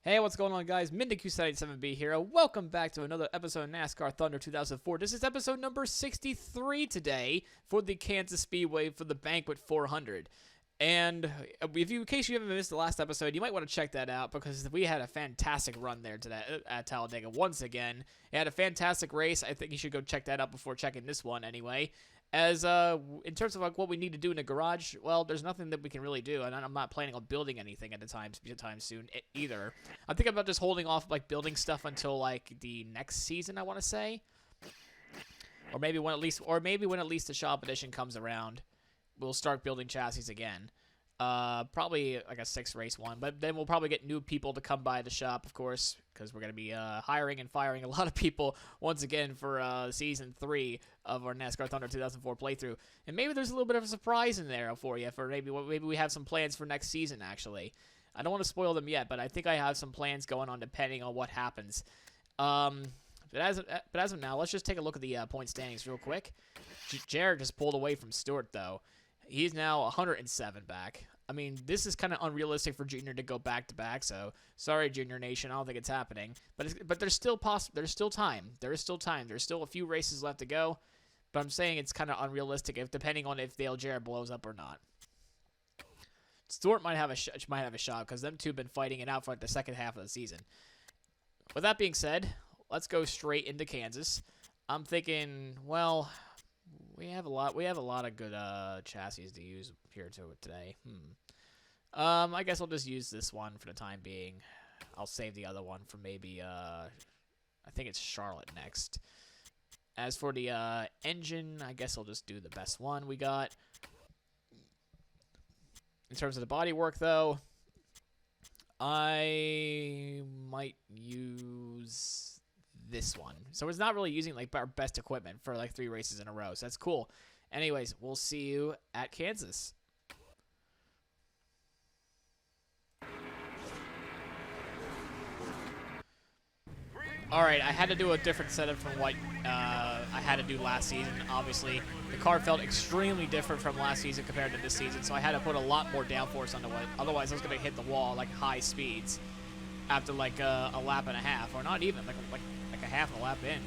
Hey, what's going on, guys? MinDQ787B here. Welcome back to another episode of NASCAR Thunder 2004. This is episode number 63 today for the Kansas Speedway for the Banquet 400. And in case you haven't missed the last episode, you might want to check that out because we had a fantastic run there today at Talladega once again. It had a fantastic race. I think you should go check that out before checking this one anyway. As in terms of like what we need to do in the garage, well, there's nothing that we can really do, and I'm not planning on building anything at the time soon either. I'm thinking about just holding off like building stuff until like the next season, I want to say, or maybe when at least the shop edition comes around, we'll start building chassis again. Probably like a 6-race one, but then we'll probably get new people to come by the shop, of course, because we're going to be hiring and firing a lot of people once again for Season 3 of our NASCAR Thunder 2004 playthrough. And maybe there's a little bit of a surprise in there for you, for maybe we have some plans for next season, actually. I don't want to spoil them yet, but I think I have some plans going on depending on what happens. But as of now, let's just take a look at the point standings real quick. Jared just pulled away from Stewart, though. He's now 107 back. I mean, this is kind of unrealistic for Junior to go back-to-back, so sorry, Junior Nation. I don't think it's happening. But there's still There's still time. There is still time. There's still a few races left to go. But I'm saying it's kind of unrealistic depending on if Dale Jarrett blows up or not. Stewart might have a shot because them two have been fighting it out for like the second half of the season. With that being said, let's go straight into Kansas. I'm thinking, well, we have a lot of good chassis to use here today. I guess I'll just use this one for the time being. I'll save the other one for maybe I think it's Charlotte next. As for the engine, I guess I'll just do the best one we got. In terms of the bodywork, though, I might use this one. So it's not really using like our best equipment for like 3 races in a row. So that's cool. Anyways, we'll see you at Kansas. Alright, I had to do a different setup from what I had to do last season. Obviously, the car felt extremely different from last season compared to this season, so I had to put a lot more downforce onto it. Otherwise, I was going to hit the wall like high speeds after like a lap and a half, or not even, like a half a lap in.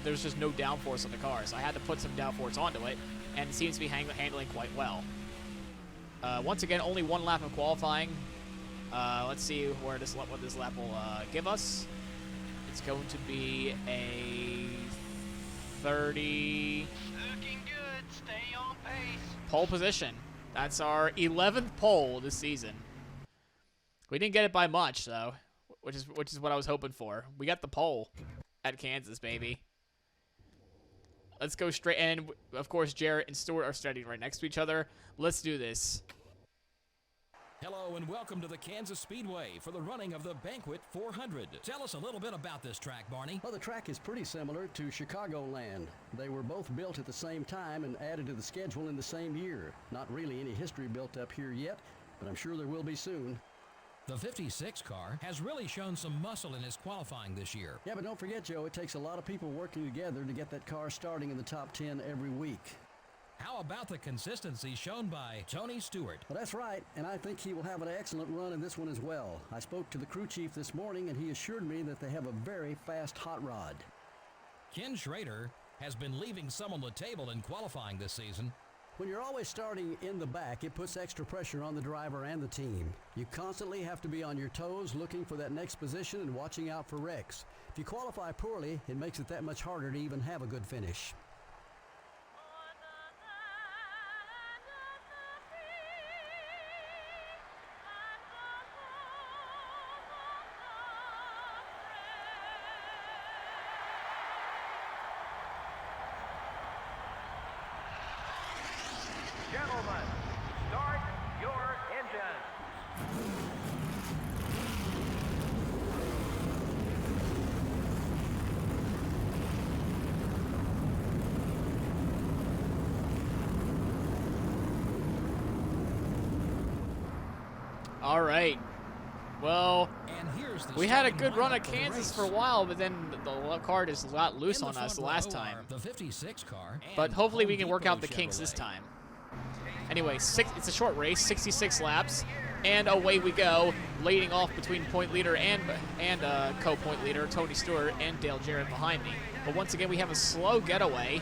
There's just no downforce on the car, so I had to put some downforce onto it, and it seems to be handling quite well. Once again, only 1 lap of qualifying. Let's see what this lap will give us. It's going to be a 30. Looking good. Stay on pace. Pole position. That's our 11th pole this season. We didn't get it by much, though, which is what I was hoping for. We got the pole at Kansas, baby. Let's go straight. And, of course, Jarrett and Stewart are standing right next to each other. Let's do this. Hello and welcome to the Kansas Speedway for the running of the Banquet 400. Tell us a little bit about this track, Barney. Well, the track is pretty similar to Chicagoland. They were both built at the same time and added to the schedule in the same year. Not really any history built up here yet, but I'm sure there will be soon. The 56 car has really shown some muscle in its qualifying this year. Yeah, but don't forget, Joe, it takes a lot of people working together to get that car starting in the top 10 every week. How about the consistency shown by Tony Stewart? Well, that's right, and I think he will have an excellent run in this one as well. I spoke to the crew chief this morning, and he assured me that they have a very fast hot rod. Ken Schrader has been leaving some on the table in qualifying this season. When you're always starting in the back, it puts extra pressure on the driver and the team. You constantly have to be on your toes, looking for that next position and watching out for wrecks. If you qualify poorly, it makes it that much harder to even have a good finish. Gentlemen, start your engines. All right. Well, And here's the we had a starting good run lineup at for the Kansas race. for a while, but then the car just got loose In on the us front last row time. are the 56 car. But and hopefully Home we can work Depot out the kinks this Chevrolet. time. Anyway, it's a short race, 66 laps, And away we go, leading off between point leader and co-point leader, Tony Stewart, and Dale Jarrett behind me. But once again, we have a slow getaway.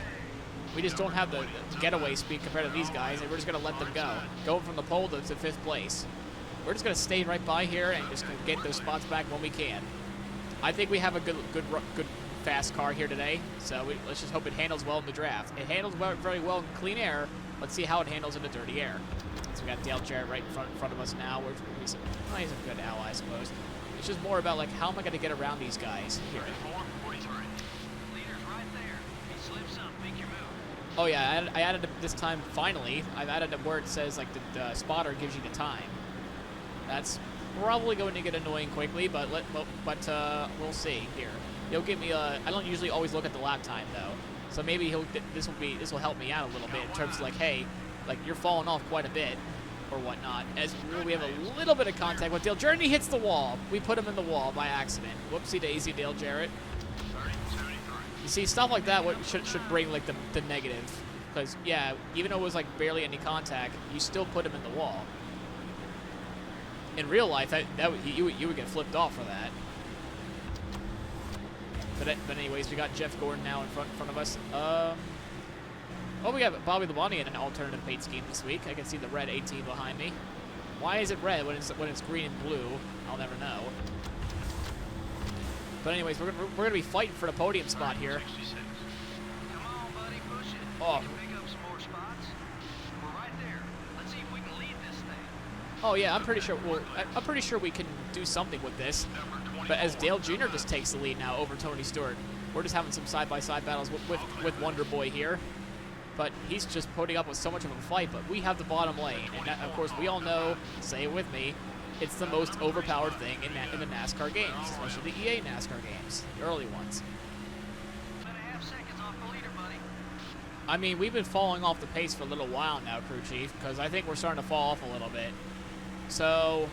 We just don't have the getaway speed compared to these guys, and we're just going to let them go. Going from the pole to 5th place. We're just going to stay right by here and just get those spots back when we can. I think we have a good fast car here today, so let's just hope it handles well in the draft. It handles very well in clean air. Let's see how it handles in the dirty air. So we got Dale Jarrett right in front of us now. He's a good ally, I suppose. It's just more about, like, how am I going to get around these guys here? Oh yeah, I added this time, finally. I've added a where it says, like, the spotter gives you the time. That's probably going to get annoying quickly, but we'll see here. He'll give me I don't usually always look at the lap time though, so maybe this will help me out a little bit in terms of, like, hey, like, you're falling off quite a bit or whatnot. As we have a little bit of contact with Dale Jarrett, and he hits the wall. We put him in the wall by accident. Whoopsie daisy, Dale Jarrett. You see, stuff like that should bring, like, the negative, because yeah, even though it was, like, barely any contact, you still put him in the wall. In real life, you would get flipped off for that. But anyways, we got Jeff Gordon now in front of us. Oh, we got Bobby Labonte in an alternative paint scheme this week. I can see the red 18 behind me. Why is it red when it's green and blue? I'll never know. But anyways, we're gonna be fighting for the podium spot here. Come on, buddy, push it. Oh. We can pick up some more spots. We're right there. Let's see if we can lead this thing. Oh yeah, I'm pretty sure we can do something with this. But as Dale Jr. just takes the lead now over Tony Stewart, we're just having some side-by-side battles with Wonder Boy here. But he's just putting up with so much of a fight. But we have the bottom lane, and that, of course, we all know. Say it with me. It's the most overpowered thing in the NASCAR games, especially the EA NASCAR games, the early ones. 2.5 seconds off the leader, buddy. I mean, we've been falling off the pace for a little while now, crew chief, because I think we're starting to fall off a little bit. So,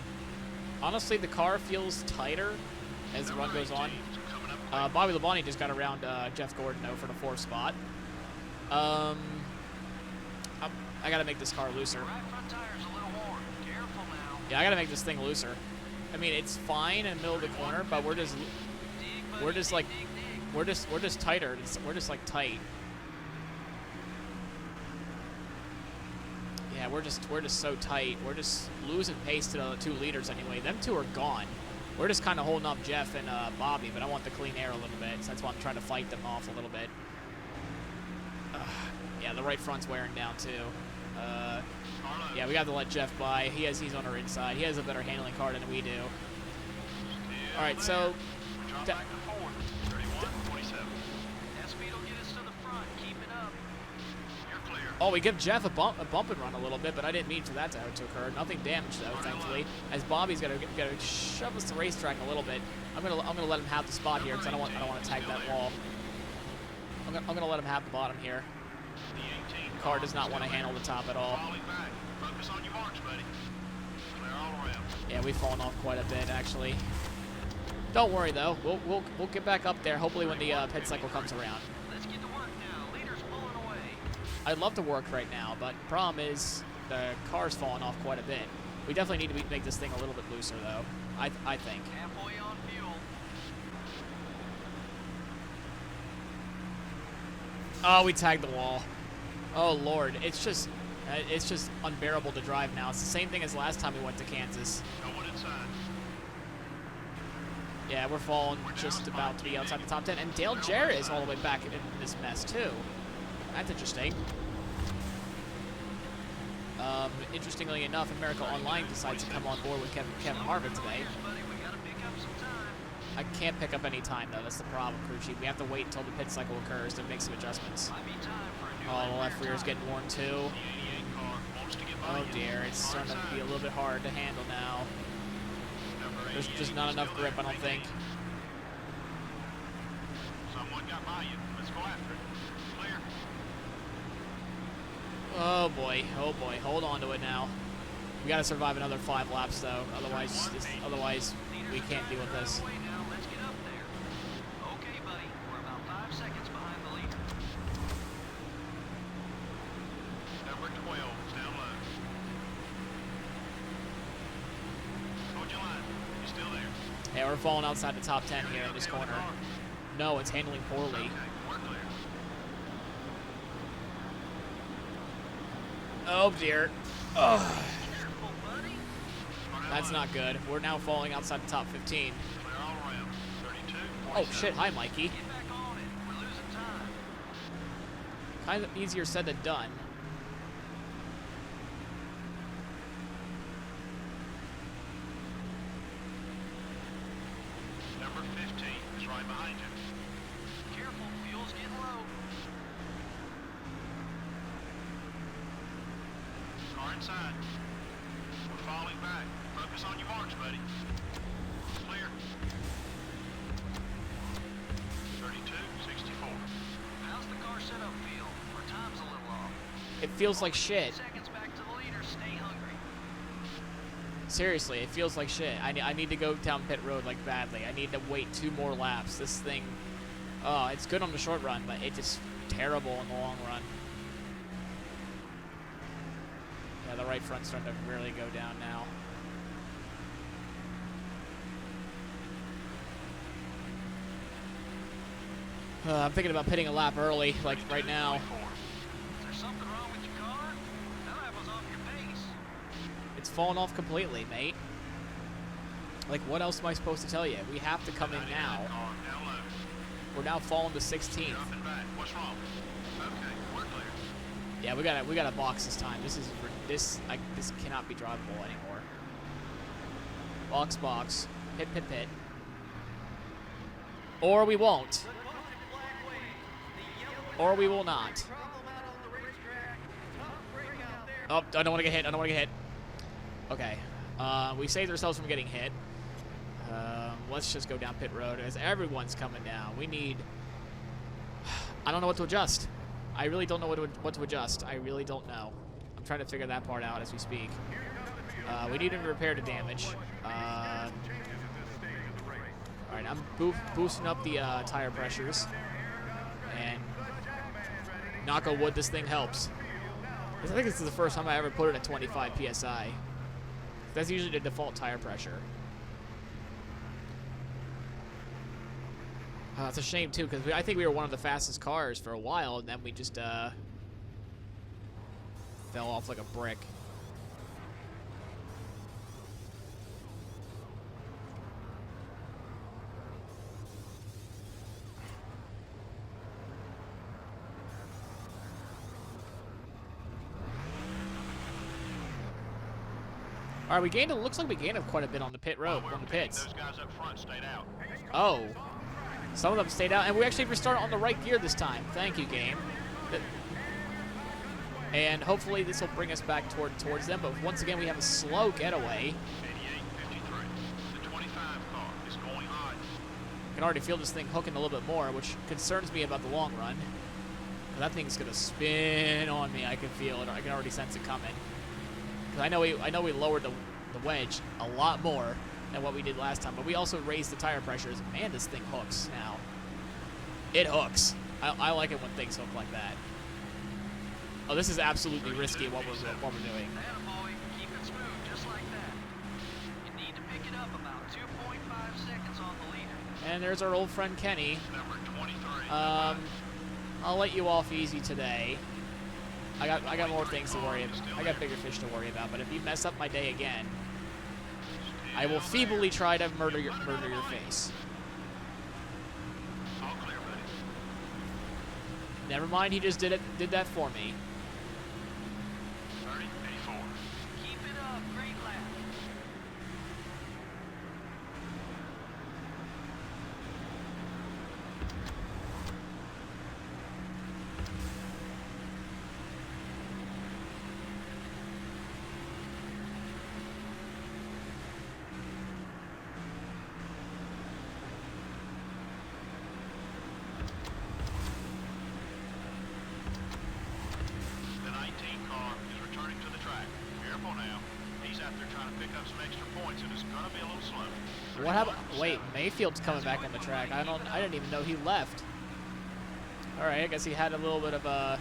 honestly, the car feels tighter as the run goes on. Bobby Labonte just got around Jeff Gordon, though, for the 4th spot. I gotta make this car looser. Right front tire's a little warm. Careful now. Yeah, I gotta make this thing looser. I mean, it's fine in the middle of the corner, but we're just tighter. We're just like tight. Yeah, we're just so tight. We're just losing pace to the 2 leaders anyway. Them 2 are gone. We're just kind of holding up Jeff and Bobby, but I want the clean air a little bit, so that's why I'm trying to fight them off a little bit. Yeah, the right front's wearing down too. Yeah, we got to let Jeff by. He's on our inside. He has a better handling car than we do. All right, so. That speed will get us to the front. Keep it up. You're clear. Oh, we give Jeff a bump and run a little bit, but I didn't mean for that to occur. Nothing damaged though, thankfully. As Bobby's gonna shove us to racetrack a little bit. I'm gonna let him have the spot here because I don't want to tag that wall. I'm gonna let him have the bottom here. The car does not want to handle the top at all. Focus on your marks, buddy. Clear all around. Yeah, we've fallen off quite a bit actually. Don't worry though, we'll get back up there. Hopefully when the pit cycle comes around. Let's get to work now. Leader's pulling away. I'd love to work right now, but the problem is the car's falling off quite a bit. We definitely need to make this thing a little bit looser though. I think. Halfway on fuel. Oh, we tagged the wall. Oh Lord, it's just unbearable to drive now. It's the same thing as last time we went to Kansas. Going inside. Yeah, we're falling just about to be outside the top 10, and Dale Jarrett is all the way back in this mess too. That's interesting. Interestingly enough, America Online decides to come on board with Kevin Harvick today. Buddy, we gotta pick up some time. I can't pick up any time though. That's the problem, crew chief. We have to wait until the pit cycle occurs to make some adjustments. Might be time for a new Oh, the left rear is getting worn too. Oh dear, it's starting to be a little bit hard to handle now. There's just not enough grip, I don't think. Someone got by you. Let's go after it. Clear. Oh boy, hold on to it now. We gotta survive another 5 laps though, otherwise we can't deal with this. Way now. Let's get up there. Okay, buddy. We're about 5 seconds behind the leader. Number 12 is down low. Yeah, we're falling outside the top 10 here in this corner. No, it's handling poorly. Oh, dear. Oh. That's not good. We're now falling outside the top 15. Oh, shit. Hi, Mikey. Kind of easier said than done. Number 15 is right behind you. Careful, fuel's getting low. Car inside. We're falling back. Focus on your marks, buddy. Clear. 32-64. How's the car setup feel? Our time's a little off. It feels like shit. Seconds back to the leader. Stay hungry. Seriously, it feels like shit. I need to go down pit road like badly. I need to wait 2 more laps. This thing, it's good on the short run, but it's just terrible in the long run. Yeah, the right front's starting to really go down now. I'm thinking about pitting a lap early, like right now. Is there something wrong with your car? That was off your pace. It's fallen off completely, mate. Like, what else am I supposed to tell you? We have to come in now. We're now falling to 16th. What's wrong? Okay, we're clear. Yeah, we gotta box this time. This cannot be drivable anymore. Box. Pit. Or we won't. Or we will not. Oh, I don't want to get hit. Okay. We saved ourselves from getting hit. Let's just go down pit road as everyone's coming down. We need... I don't know what to adjust. I really don't know what to adjust. I really don't know. I'm trying to figure that part out as we speak. We need to repair the damage. Alright, I'm boosting up the tire pressures. And knock on wood, this thing helps. I think this is the first time I ever put it at 25 PSI. That's usually the default tire pressure. It's a shame, too, because I think we were one of the fastest cars for a while, and then we just fell off like a brick. All right, it looks like we gained quite a bit on the pit road, on the pits. Those guys up front stayed out. Oh. Some of them stayed out, and we actually restarted on the right gear this time. Thank you, game. And hopefully this will bring us back towards them, but once again we have a slow getaway. 88-53. The 25 car is going hard. I can already feel this thing hooking a little bit more, which concerns me about the long run. That thing's gonna spin on me. I can feel it. I can already sense it coming. I know we lowered the wedge a lot more than what we did last time, but we also raised the tire pressures. Man, this thing hooks now. It hooks. I like it when things hook like that. Oh, this is absolutely risky what we're doing. Attaboy, keep it smooth, just like that. You need to pick it up about 2.5 seconds on the leader. And there's our old friend Kenny. Number 23. I'll let you off easy today. I got more things to worry about. I got bigger fish to worry about. But if you mess up my day again, I will feebly try to murder your face. All clear, buddy. Never mind, he just did that for me. 30-84. Keep it up, great lap. The 19 car is returning to the track. Careful now. He's out there trying to pick up some extra points, and it's going to be a little slow. What happened? Wait, Mayfield's coming back on the track. I didn't even know he left. All right, I guess he had a little bit of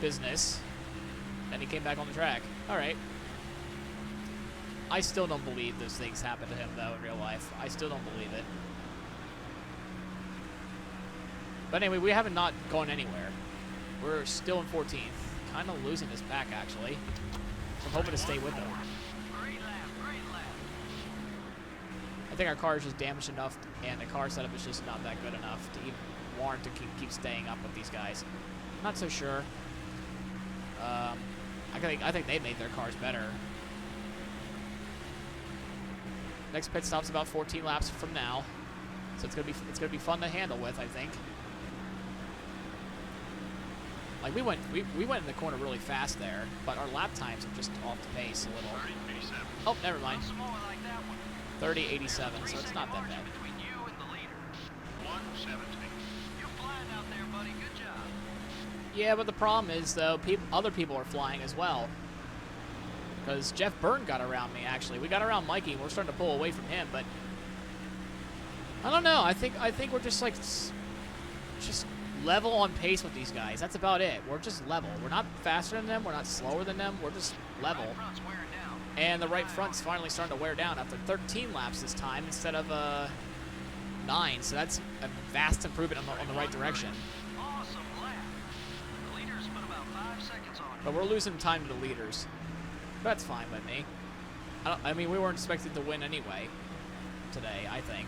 business. Then he came back on the track. All right. I still don't believe those things happen to him, though, in real life. I still don't believe it. But anyway, we haven't not gone anywhere. We're still in 14th. Kind of losing this pack, actually. So I'm hoping to stay with them. I think our car is just damaged enough, and the car setup is just not that good enough to even warrant to keep staying up with these guys. Not so sure. I think they made their cars better. Next pit stop's about 14 laps from now, so it's gonna be fun to handle with, I think. Like we went in the corner really fast there, but our lap times are just off the pace a little. Oh, never mind. 30.87, so it's not that bad. Yeah, but the problem is, though, other people are flying as well. Because Jeff Byrne got around me, actually. We got around Mikey, and we're starting to pull away from him, but I don't know. I think we're just, like, just level on pace with these guys. That's about it. We're just level. We're not faster than them. We're not slower than them. We're just level. And the right front's finally starting to wear down after 13 laps this time instead of 9. So that's a vast improvement on the right direction. But we're losing time to the leaders. That's fine with me. I mean, we weren't expected to win anyway today, I think.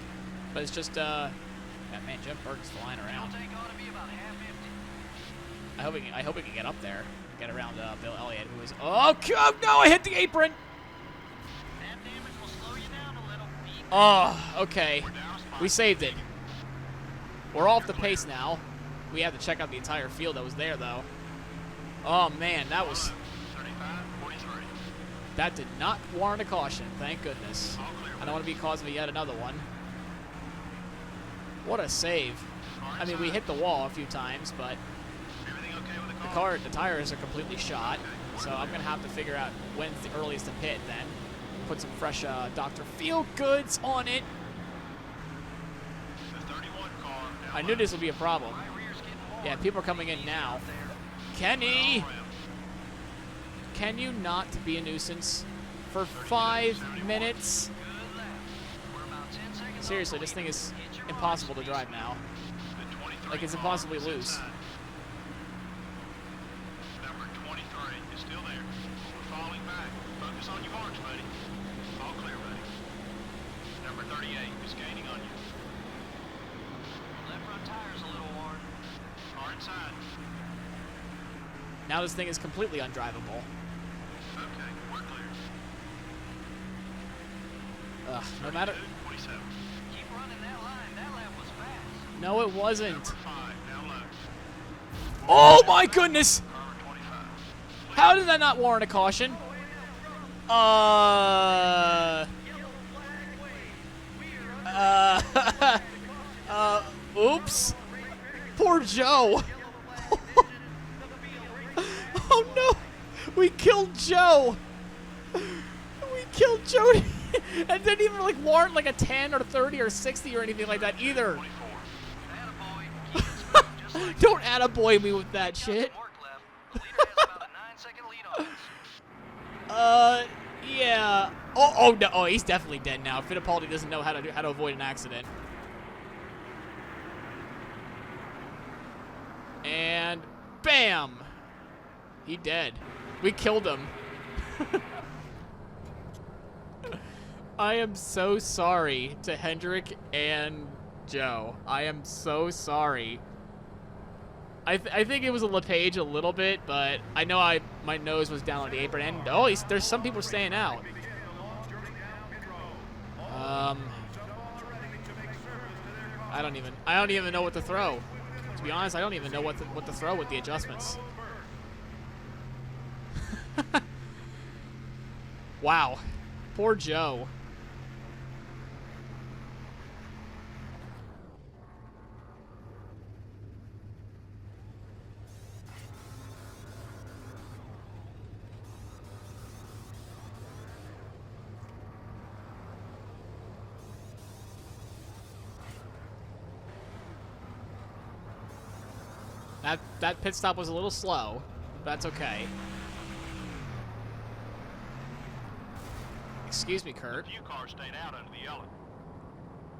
But it's just, yeah, man, Jeff Burke's flying around. I hope he can get up there and get around Bill Elliott, who is... Oh, no, I hit the apron! Oh, okay. We saved it. We're off the pace now. We have to check out the entire field that was there, though. Oh, man, that did not warrant a caution, thank goodness. I don't want to be causing yet another one. What a save. I mean, we hit the wall a few times, but the tires are completely shot, so I'm going to have to figure out when's the earliest to pit then. Put some fresh Dr. Feelgoods on it. I knew this would be a problem. Yeah, people are coming in now. Kenny! Can you not be a nuisance for 5 minutes? Seriously, this thing is impossible to drive now. Like, it's impossibly loose. Number 23 is still there. We're falling back. Focus on your marks, buddy. All clear, buddy. Number 38 is gaining on you. Left front tire's a little worn. Far inside. Now this thing is completely undrivable. Okay, we're clear. Ugh, no matter... 27. Keep running that line. That lap was fast. No, it wasn't. Number 5, now low. Oh my goodness! How did that not warrant a caution? Oops. Poor Joe. Oh no! We killed Joe! We killed Joe! And didn't even like warrant like a 10 or 30 or 60 or anything like that either. Don't attaboy me with that shit. Yeah. Oh no. Oh, he's definitely dead now. Fittipaldi doesn't know how to avoid an accident. And bam! He dead. We killed him. I am so sorry to Hendrick and Joe. I am so sorry. I think it was a LePage a little bit, but I know my nose was down on the apron. And oh, there's some people staying out. I don't even know what to throw. To be honest, I don't even know what to throw with the adjustments. Wow, poor Joe. That pit stop was a little slow, but that's okay. Excuse me, Kurt. A few cars stayed out under the yellow.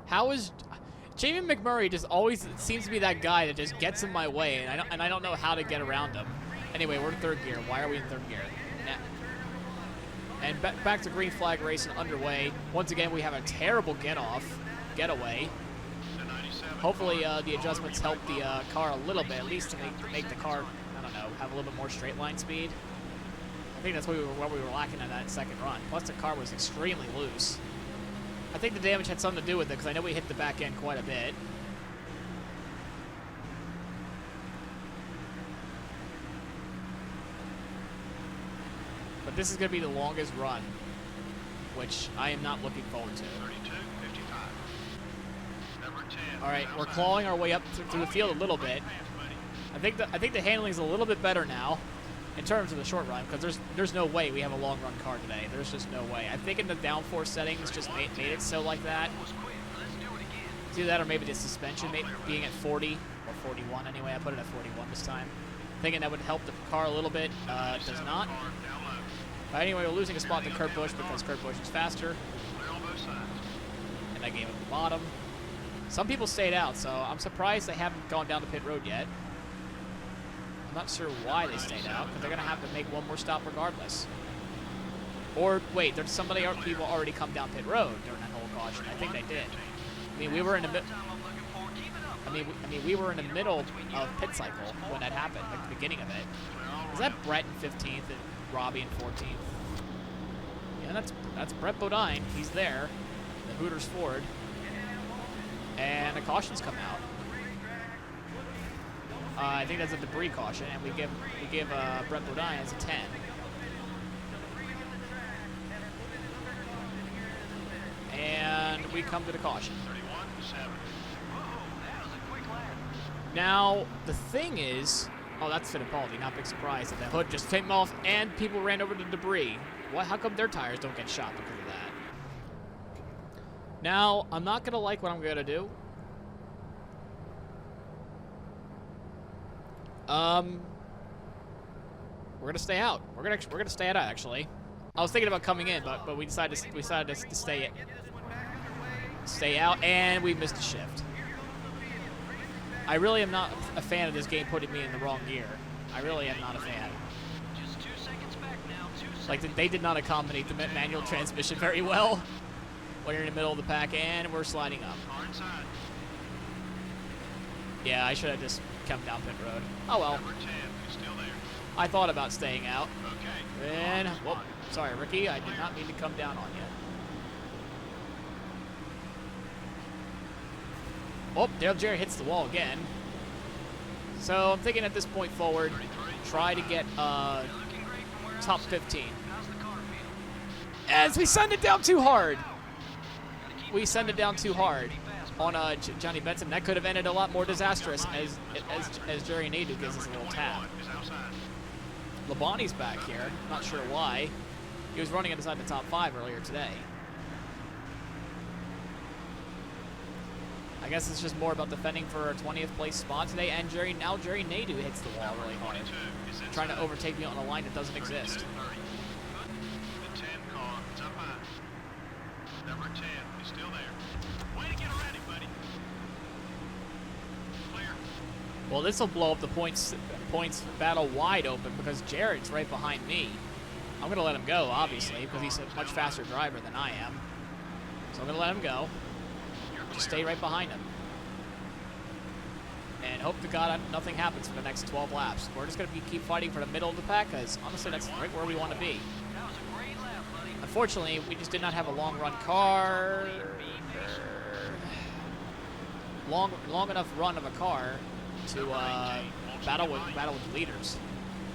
How is... Jamie McMurray just always seems to be that guy that just gets in my way, and I don't know how to get around him. Anyway, we're in third gear. Why are we in third gear? And back to green flag racing underway. Once again, we have a terrible getaway. Hopefully, the adjustments help the car a little bit, at least to make the car, I don't know, have a little bit more straight line speed. I think that's what we were lacking in that second run. Plus, the car was extremely loose. I think the damage had something to do with it because I know we hit the back end quite a bit. But this is going to be the longest run, which I am not looking forward to. 32.55. Number 10. All right, we're clawing our way up through the field a little bit. I think the handling is a little bit better now in terms of the short run, because there's no way we have a long run car today. There's just no way. I think in the downforce settings just made it so like that. It's either that or maybe the suspension being at 40 or 41 anyway. I put it at 41 this time. Thinking that would help the car a little bit. It does not. But anyway, we're losing a spot to Kurt Busch because Kurt Busch is faster. And I gave him the bottom. Some people stayed out, so I'm surprised they haven't gone down the pit road yet. I'm not sure why they stayed out, because they're going to have to make one more stop regardless. Or, wait, there's people already come down pit road during that whole caution. I think they did. I mean, we were in the we were in the middle of pit cycle when that happened, like the beginning of it. Is that Brett in 15th and Robbie in 14th? Yeah, that's Brett Bodine. He's there. The Hooters Ford. And the cautions come out. I think that's a debris caution, and we give Brett Bodine as a 10. And we come to the caution. 31.7. Now, the thing is... Oh, that's Fittipaldi, not big surprise that the hood just came off and people ran over the debris. What? How come their tires don't get shot because of that? Now, I'm not going to like what I'm going to do. We're gonna stay out. We're gonna stay out actually. I was thinking about coming in, but we decided to stay out, and we missed a shift. I really am not a fan of this game putting me in the wrong gear. I really am not a fan. Like they did not accommodate the manual transmission very well when you're in the middle of the pack, and we're sliding up. Yeah, I should have just come down pit road. Oh well. I thought about staying out. And, whoop, sorry, Ricky, I did not mean to come down on you. Oh, Dale Jerry hits the wall again. So I'm thinking at this point forward, try to get top 15. As we send it down too hard. We send it down too hard on Johnny Benson. That could have ended a lot more disastrous as Jerry Nadeau gives us a little tap. Labonte's back here. Not sure why. He was running inside the top 5 earlier today. I guess it's just more about defending for a 20th place spot today. And Jerry Nadeau hits the wall really hard, trying to overtake me on a line that doesn't exist. The 10 car is up high. Number 10 is still there. Way to get around him, buddy. Clear. Well, this will blow up the points battle wide open because Jarrett's right behind me. I'm going to let him go, obviously, because he's a much faster driver than I am. So I'm going to let him go. Just stay right behind him. And hope to God nothing happens for the next 12 laps. We're just going to keep fighting for the middle of the pack because, honestly, that's right where we want to be. Unfortunately, we just did not have a long run car. Long enough run of a car to battle with the leaders.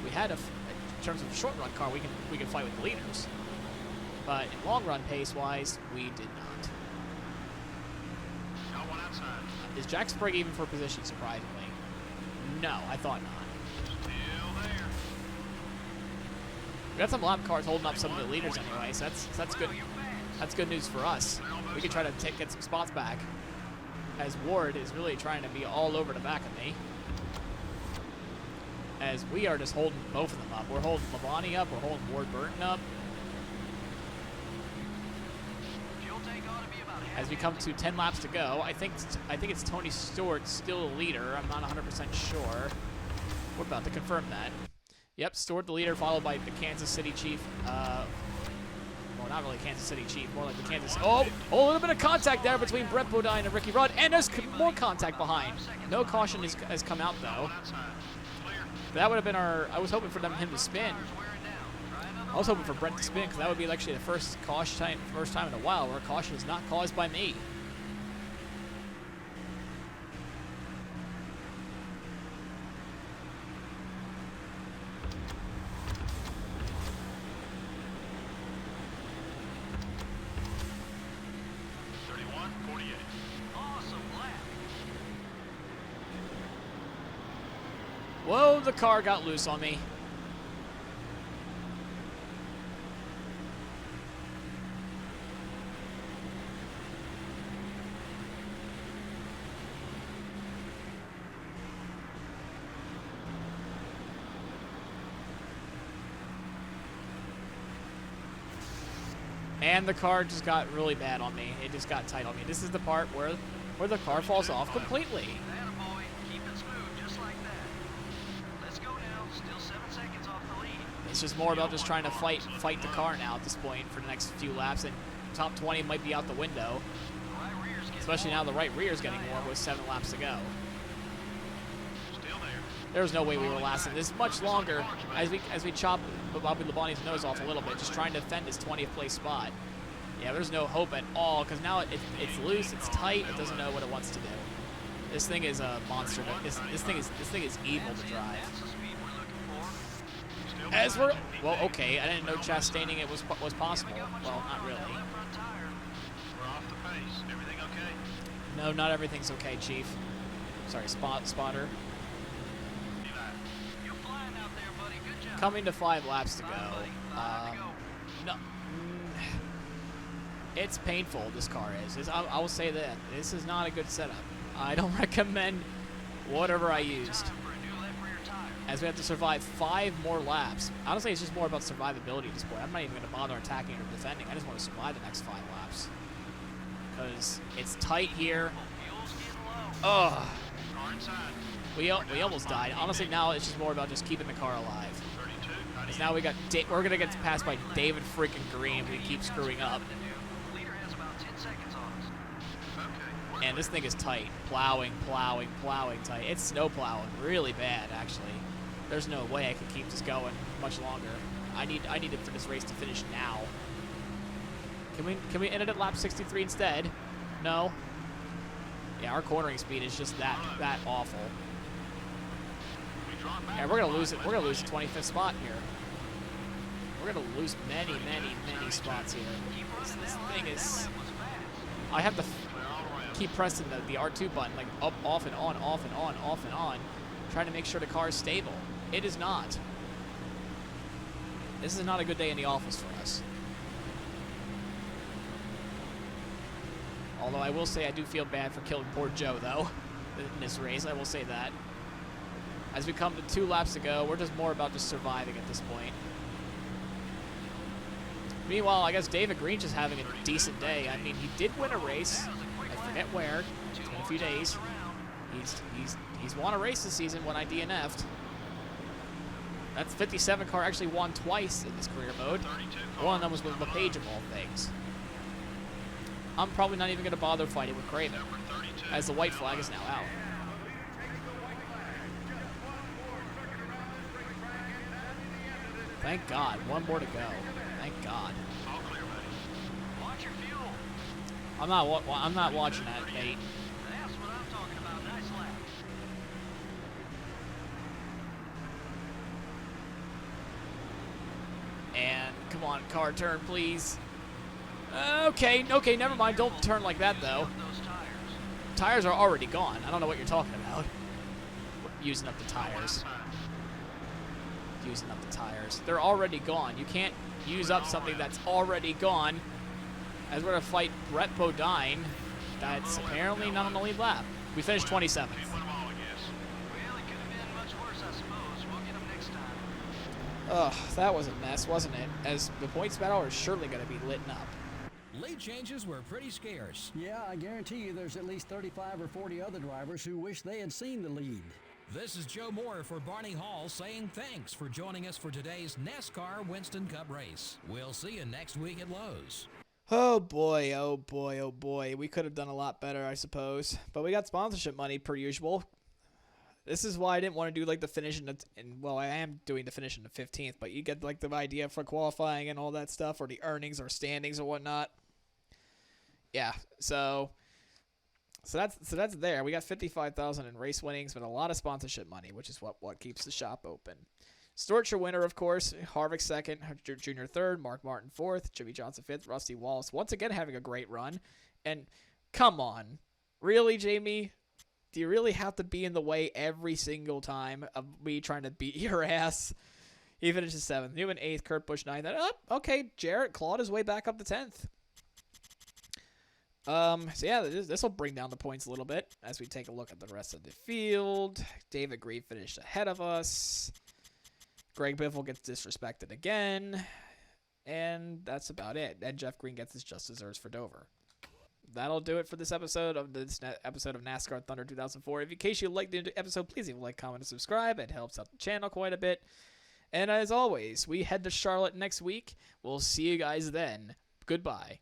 We had in terms of short run car, we can fight with the leaders, but in long run pace wise, we did not. Got one outside. Is Jack Sprague even for position? Surprisingly, no, I thought not. Still there. We got some lap cars holding up some of the leaders anyway, so that's good. That's good news for us. We can try to get some spots back, as Ward is really trying to be all over the back of me. As we are just holding both of them up. We're holding Labonte up, we're holding Ward Burton up. As we come to 10 laps to go, I think it's Tony Stewart still the leader. I'm not 100% sure. We're about to confirm that. Yep, Stewart the leader, followed by the Kansas City Chief. Well, not really Kansas City Chief, more like the Kansas. Oh, a little bit of contact there between Brett Bodine and Ricky Rudd, and there's more contact behind. No caution has come out though. That would have been our. I was hoping for him to spin. I was hoping for Brent to spin because that would be actually the first time in a while where a caution is not caused by me. Whoa, the car got loose on me. And the car just got really bad on me. It just got tight on me. This is the part where the car falls off completely. It's just more about just trying to fight the car now at this point for the next few laps, and top 20 might be out the window. Especially now the right rear is getting warm with 7 laps to go. There's no way we were lasting this much longer as we chop Bobby Labonte's nose off a little bit, just trying to defend his 20th place spot. Yeah, there's no hope at all because now it's loose, it's tight, it doesn't know what it wants to do. This thing is a monster. This thing is evil to drive. As we're well, okay, I didn't know Chastaining it was possible. Well, not really. We're off the pace. Everything okay? No, not everything's okay, Chief. Sorry, spotter. You're flying out there, buddy. Good job. Coming to 5 laps to go. No, it's painful. This car is. I will say that this is not a good setup. I don't recommend whatever I used. As we have to survive 5 more laps. Honestly, it's just more about survivability at this point. I'm not even going to bother attacking or defending. I just want to survive the next 5 laps. Because it's tight here. Ugh. We almost died. Honestly, now it's just more about just keeping the car alive. Because now we're going to get passed by David freaking Green if we keep screwing up. And this thing is tight. Plowing tight. It's snow plowing really bad, actually. There's no way I can keep this going much longer. I need it for this race to finish now. Can we end it at lap 63 instead? No. Yeah, our cornering speed is just that awful. Yeah, we're gonna lose it. We're gonna lose the 25th spot here. We're gonna lose many spots here. This thing is. I have to keep pressing the R2 button, like up, off and on, off and on, off and on, trying to make sure the car is stable. It is not. This is not a good day in the office for us. Although I will say I do feel bad for killing poor Joe, though, in this race. I will say that. As we come to 2 laps to go, we're just more about just surviving at this point. Meanwhile, I guess David Green's just having a decent day. I mean, he did win a race. I forget where. It's been a few days. He's won a race this season when I DNF'd. That 57 car actually won twice in this career mode. One of them was with LePage of all things. I'm probably not even going to bother fighting with Craven, as the white flag is now out. Thank God. 1 more to go. Thank God. I'm not watching that, mate. That's what I'm talking about. Nice lap. And come on, car, turn, please. Okay, never mind. Don't turn like that, though. Tires are already gone. I don't know what you're talking about. Using up the tires. Using up the tires. They're already gone. You can't use up something that's already gone. As we're going to fight Brett Bodine, that's apparently not on the lead lap. We finished 27th. Ugh, that was a mess, wasn't it? As the points battle is surely going to be lit up. lead changes were pretty scarce. Yeah, I guarantee you there's at least 35 or 40 other drivers who wish they had seen the lead. This is Joe Moore for Barney Hall saying thanks for joining us for today's NASCAR Winston Cup race. We'll see you next week at Lowe's. Oh boy, oh boy, oh boy. We could have done a lot better, I suppose. But we got sponsorship money per usual. This is why I didn't want to do like the finish well, I am doing the finish in the 15th, but you get like the idea for qualifying and all that stuff, or the earnings or standings or whatnot. Yeah, so that's there. We got 55,000 in race winnings, but a lot of sponsorship money, which is what keeps the shop open. Storch, your winner, of course. Harvick second, Junior third, Mark Martin fourth, Jimmy Johnson fifth, Rusty Wallace once again having a great run. And come on, really, Jamie? Do you really have to be in the way every single time of me trying to beat your ass? He finishes seventh. Newman eighth, Kurt Busch ninth. Okay, Jarrett clawed his way back up to 10th. So yeah, this will bring down the points a little bit as we take a look at the rest of the field. David Green finished ahead of us. Greg Biffle gets disrespected again. And that's about it. And Jeff Green gets his just desserts for Dover. That'll do it for this episode of NASCAR Thunder 2004. In case you liked the episode, please leave a like, comment, and subscribe. It helps out the channel quite a bit. And as always, we head to Charlotte next week. We'll see you guys then. Goodbye.